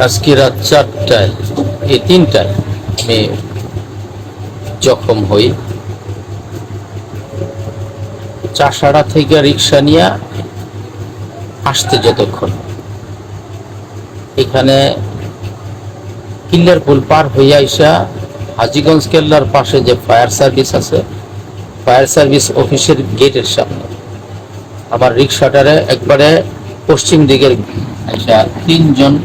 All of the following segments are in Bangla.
আজকে রাত 4টায় এই 3টায় আমি জখম হই। চাষাড়া থেকে রিক্সা নিয়ে আসতে যতক্ষণ এখানে কিল্লার পুল পার হইয়া আইসা হাজীগঞ্জ কেল্লার পাশে যে ফায়ার সার্ভিস আছে, ফায়ার সার্ভিস অফিসের গেটের সামনে আমার রিক্সাটারে একবারে পশ্চিম দিকের আইসা 3জন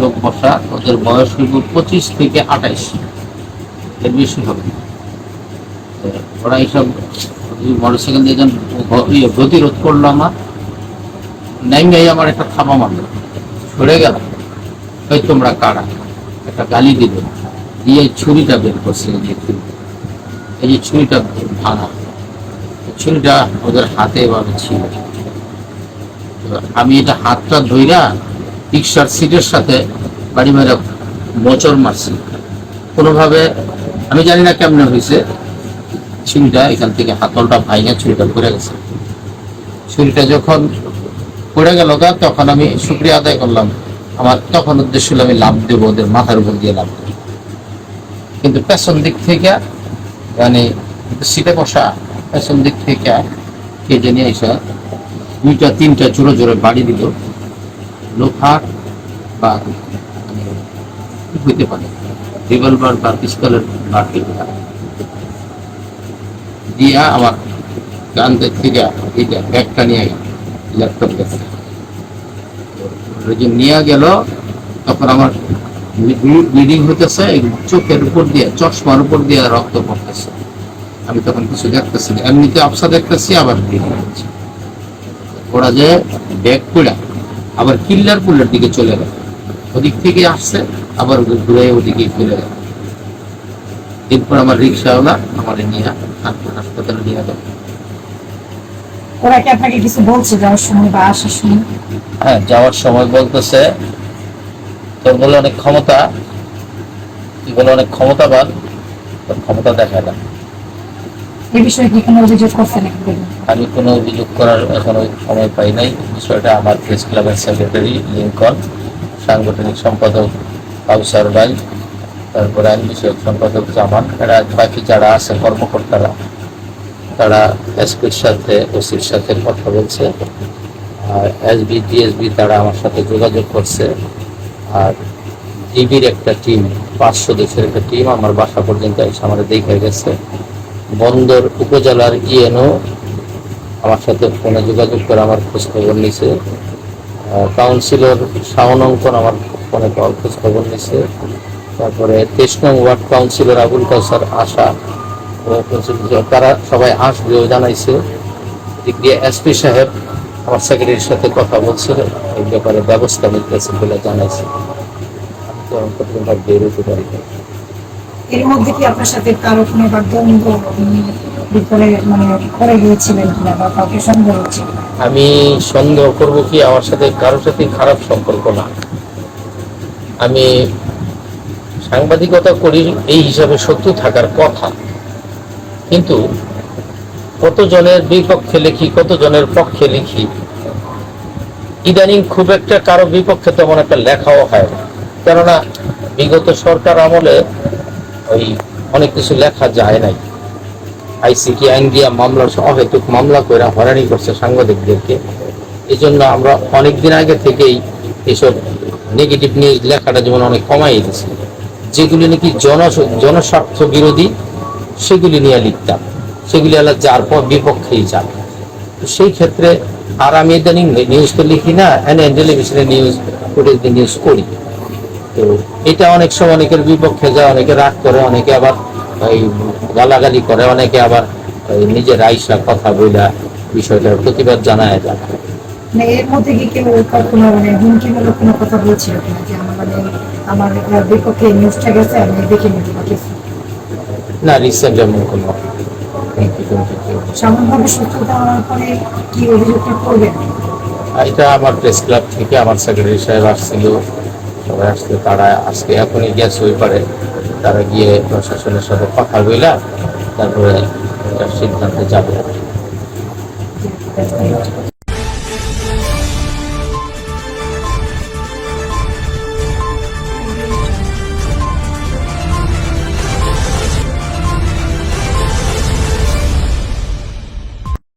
লোক বসা, ওদের বয়স হইব 25 থেকে 28, এর বেশি হবে। ওরা এইসব মোটরসাইকেল দিয়ে প্রতিরোধ করলো, আমার নেমে আমার একটা থামা মারল, সরে গেল। ওই তোমরা কারা, একটা গালি দিল, দিয়ে ছুরিটা বের করছে। এই যে ছুরিটা ভাঙা, ছুরিটা ওদের হাতে এভাবে ছিল। আমি এটা হাতটা ধইরা রিক্সার সিটের সাথে বাড়ি মেরে মোচড় মারছি কোনোভাবে। আমি জানি না কেমনে হয়েছে, ছুরিটা এখান থেকে হাতলটা ভাইঙা ছুরিটা পড়ে গেছে। ছুরিটা যখন পড়ে গেল তখন আমি শুকরিয়া আদায় করলাম। আমার তখন উদ্দেশ্য হলো আমি লাভ দেবো, ওদের মাথার উপর দিয়ে লাভ দেবো, কিন্তু পেছন দিক থেকে মানে সিটে বসা পেছন দিক থেকে কে জানি এসে 2-3টা জোরে জোরে বাড়ি দিল। লোহার বা হইতে পারে রিভলভার বা পিস্তলের বাড়ি দিয়া আমার গান থেকে এইটা ব্যাগটা নিয়ে গেল, ল্যাপটপ গেছে নিয়ে গেল। তখন আমার ব্লিডিং হইতেছে, চোখের উপর দিয়ে, চশমার উপর দিয়ে রক্ত পড়তেছে। আমি তখন কিছু দেখতেছি না, এমনিতে আফসা দেখতেছি, আবার ব্লিডিং হচ্ছে। ওরা যে ব্যাগ করে আবার কিল্লার পুলের দিকে চলে গেল, ওদিক থেকে আসছে আবার ঘুরে ওদিকে চলে গেল। এরপর আমার রিক্সাওয়ালা আমার নিয়ে হাসপাতালে নিয়ে গেল। ওরা কি আপনাকে কিছু বলছে যাওয়ার সময় বা আসার সময়? হ্যাঁ, যাওয়ার সময় বলতেছে তোর বলে অনেক ক্ষমতা, তুই বলে অনেক ক্ষমতাবান, তোর ক্ষমতা দেখায় না। এই বিষয়ে কি কোনো অভিযোগ করছেন? আমি কোনো অভিযোগ করার এখনো সময় পাই নাই। বিষয়টা আমার প্রেস ক্লাবের সেক্রেটারি লিঙ্কন, সাংগঠনিক সম্পাদক কাউসার ভাই, তারপরে আইন বিষয়ক সম্পাদক জামান, এরা বাকি যারা আছে কর্মকর্তারা, তারা এসপির সাথে, ওসির সাথে কথা বলছে। আর এসবি ডিএসবি তারা আমার সাথে যোগাযোগ করছে। আর ডিবির একটা টিম, 5 সদস্যের একটা টিম আমার বাসা পর্যন্ত এসে আমার দেখে গেছে। বন্দর উপজেলার ইএনও আমার সাথে ফোনে যোগাযোগ করে আমার খোঁজখবর নিছে। কাউন্সিলর শাওন অঙ্কন আমার ফোনে খোঁজখবর নিছে। তারপরে 23 নং ওয়ার্ড কাউন্সিলর আবুল কাউসার আশা, তারা সবাই আসবেও জানাইছে। দিক দিয়ে এসপি সাহেব আমার সেক্রেটারির সাথে কথা বলছে, এই ব্যাপারে ব্যবস্থা নিতেছে বলে জানাইছে। আমি তো পর্যন্ত বের হতে পারি। এর মধ্যে কি আপনার সাথে কারো কোনো দ্বন্দ্ব করে গিয়েছিলেন কিনা বা কাউকে সন্দেহ হচ্ছে? আমি সন্দেহ করবো কি, আমার সাথে কারোর সাথে খারাপ সম্পর্ক না। আমি সাংবাদিকতা করি এই হিসাবে শত্রু থাকার কথা, কিন্তু কতজনের বিপক্ষে লিখি, কতজনের পক্ষে লিখি, ইদানিং খুব একটা কারো বিপক্ষে তেমন একটা লেখাও হয় না। কেননা বিগত সরকার আমলে ওই অনেক কিছু লেখা যায় নাই। আইসিটি আইন দিয়া মামলা, অহেতুক মামলা করে হয়রানি করছে সাংবাদিকদেরকে। এই জন্য আমরা অনেকদিন আগে থেকেই এইসব নেগেটিভ নিউজ লেখাটা যেমন অনেক কমাই দিয়েছি। যেগুলি নাকি জনস্বার্থ বিরোধী সেগুলি নিয়ে লিখতাম, সেগুলি আলাদা যার পর বিপক্ষেই যাবে। তো সেই ক্ষেত্রে আর আমি ইদানিং নিউজ তো লিখি না, টেলিভিশনে নিউজ প্রতিদিন নিউজ করি। তো এটা অনেক সময় অনেকের বিপক্ষে যায়, অনেকে রাগ করে, অনেকে আবার এই গালাগালি করে, অনেকে আবার নিজের আইসা কথা বইলা বিষয়টার প্রতিবাদ জানায় যায়। এর মধ্যে কি কেউ কোনো হুমকিমূলক কোনো কথা বলছিল কিনা যে আমার বিপক্ষে নিউজটা গেছে, আমি দেখে নিতে পারছি না? রিসেন্ট যেমন কোনো সাময়িকভাবে শত্রুতা হওয়ার পরে কি অভিযোগটা করবেন? এটা আমার প্রেস ক্লাব থেকে আমার সেক্রেটারি সাহেব আসছিল, সবাই আসছে, তারা আজকে এখনই গেছে ওই পারে। তারা গিয়ে প্রশাসনের সাথে কথা বইলা তারপরে সিদ্ধান্তে যাবে।